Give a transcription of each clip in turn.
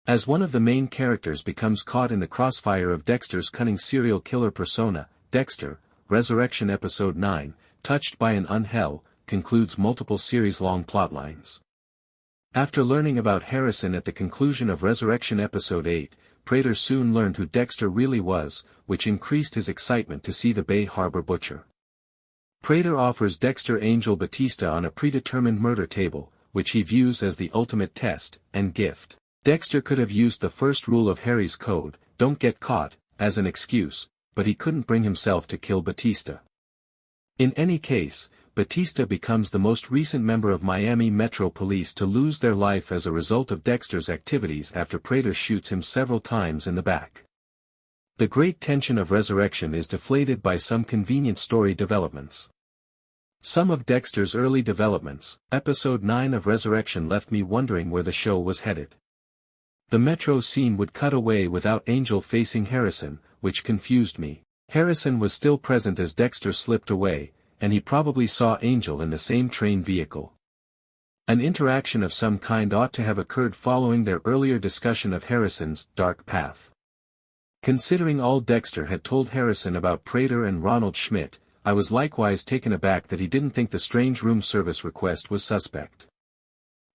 As one of the main characters becomes caught in the crossfire of Dexter's cunning serial killer persona, Dexter, Resurrection Episode 9, Touched by an Unhell, concludes multiple series-long plotlines. After learning about Harrison at the conclusion of Resurrection Episode 8, Prater soon learned who Dexter really was, which increased his excitement to see the Bay Harbor Butcher. Prater offers Dexter Angel Batista on a predetermined murder table, which he views as the ultimate test and gift. Dexter could have used the first rule of Harry's code, don't get caught, as an excuse, but he couldn't bring himself to kill Batista. In any case, Batista becomes the most recent member of Miami Metro Police to lose their life as a result of Dexter's activities after Prater shoots him several times in the back. The great tension of Resurrection is deflated by some convenient story developments. Some of Dexter's early developments, Episode 9 of Resurrection left me wondering where the show was headed. The Metro scene would cut away without Angel facing Harrison, which confused me. Harrison was still present as Dexter slipped away, and he probably saw Angel in the same train vehicle. An interaction of some kind ought to have occurred following their earlier discussion of Harrison's dark path. Considering all Dexter had told Harrison about Prater and Ronald Schmidt, I was likewise taken aback that he didn't think the strange room service request was suspect.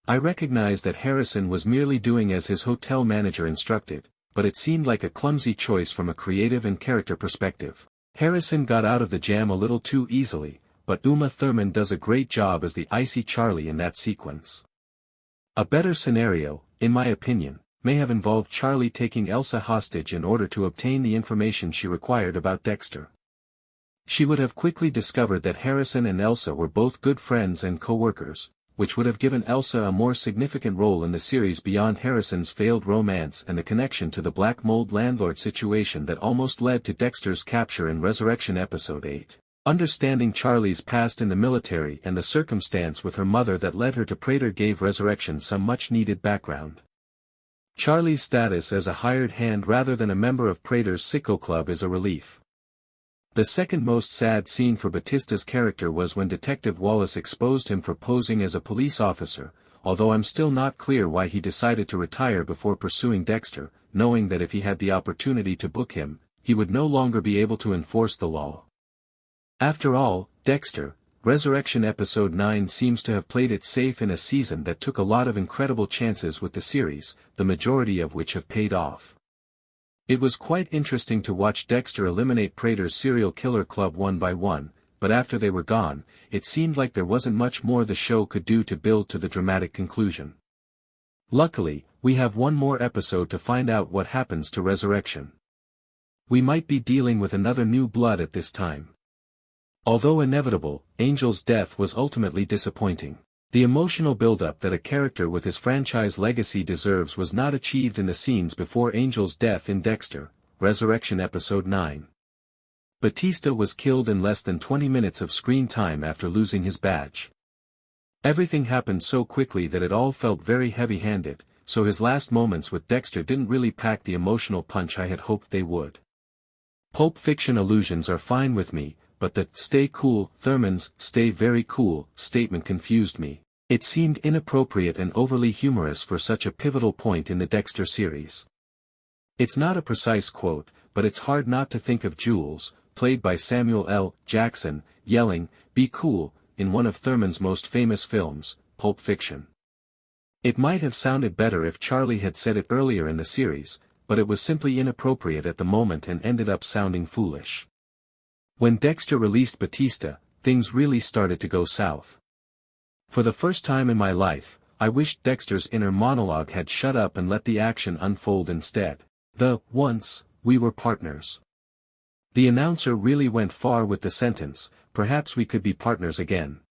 I recognized that Harrison was merely doing as his hotel manager instructed, but it seemed like a clumsy choice from a creative and character perspective. Harrison got out of the jam a little too easily, but Uma Thurman does a great job as the icy Charlie in that sequence. A better scenario, in my opinion, may have involved Charlie taking Elsa hostage in order to obtain the information she required about Dexter. She would have quickly discovered that Harrison and Elsa were both good friends and co-workers, which would have given Elsa a more significant role in the series beyond Harrison's failed romance and the connection to the black mold landlord situation that almost led to Dexter's capture in Resurrection Episode 8. Understanding Charlie's past in the military and the circumstance with her mother that led her to Prater gave Resurrection some much-needed background. Charlie's status as a hired hand rather than a member of Prater's sicko club is a relief. The second most sad scene for Batista's character was when Detective Wallace exposed him for posing as a police officer, although I'm still not clear why he decided to retire before pursuing Dexter, knowing that if he had the opportunity to book him, he would no longer be able to enforce the law. After all, Dexter, Resurrection Episode 9 seems to have played it safe in a season that took a lot of incredible chances with the series, the majority of which have paid off. It was quite interesting to watch Dexter eliminate Prater's serial killer club one by one, but after they were gone, it seemed like there wasn't much more the show could do to build to the dramatic conclusion. Luckily, we have one more episode to find out what happens to Resurrection. We might be dealing with another new blood at this time. Although inevitable, Angel's death was ultimately disappointing. The emotional buildup that a character with his franchise legacy deserves was not achieved in the scenes before Angel's death in Dexter, Resurrection Episode 9. Batista was killed in less than 20 minutes of screen time after losing his badge. Everything happened so quickly that it all felt very heavy-handed, so his last moments with Dexter didn't really pack the emotional punch I had hoped they would. Pulp Fiction allusions are fine with me, but the "stay cool, Thurman's stay very cool" statement confused me. It seemed inappropriate and overly humorous for such a pivotal point in the Dexter series. It's not a precise quote, but it's hard not to think of Jules, played by Samuel L. Jackson, yelling, "Be cool," in one of Thurman's most famous films, Pulp Fiction. It might have sounded better if Charlie had said it earlier in the series, but it was simply inappropriate at the moment and ended up sounding foolish. When Dexter released Batista, things really started to go south. For the first time in my life, I wished Dexter's inner monologue had shut up and let the action unfold instead. Once, we were partners. The announcer really went far with the sentence, perhaps we could be partners again.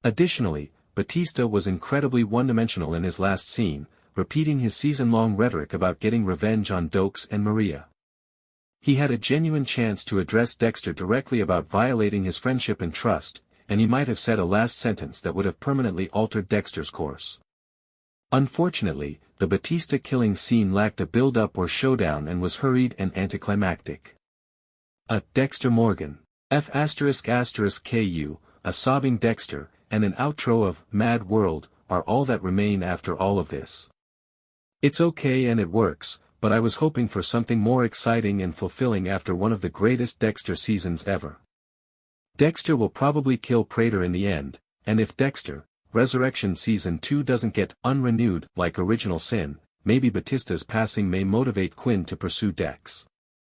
Additionally, Batista was incredibly one-dimensional in his last scene, repeating his season-long rhetoric about getting revenge on Dokes and Maria. He had a genuine chance to address Dexter directly about violating his friendship and trust, and he might have said a last sentence that would have permanently altered Dexter's course. Unfortunately, the Batista killing scene lacked a build-up or showdown and was hurried and anticlimactic. A Dexter Morgan, F***ku, a sobbing Dexter, and an outro of Mad World, are all that remain after all of this. It's okay and it works, but I was hoping for something more exciting and fulfilling after one of the greatest Dexter seasons ever. Dexter will probably kill Prater in the end, and if Dexter, Resurrection Season 2 doesn't get unrenewed like Original Sin, maybe Batista's passing may motivate Quinn to pursue Dex.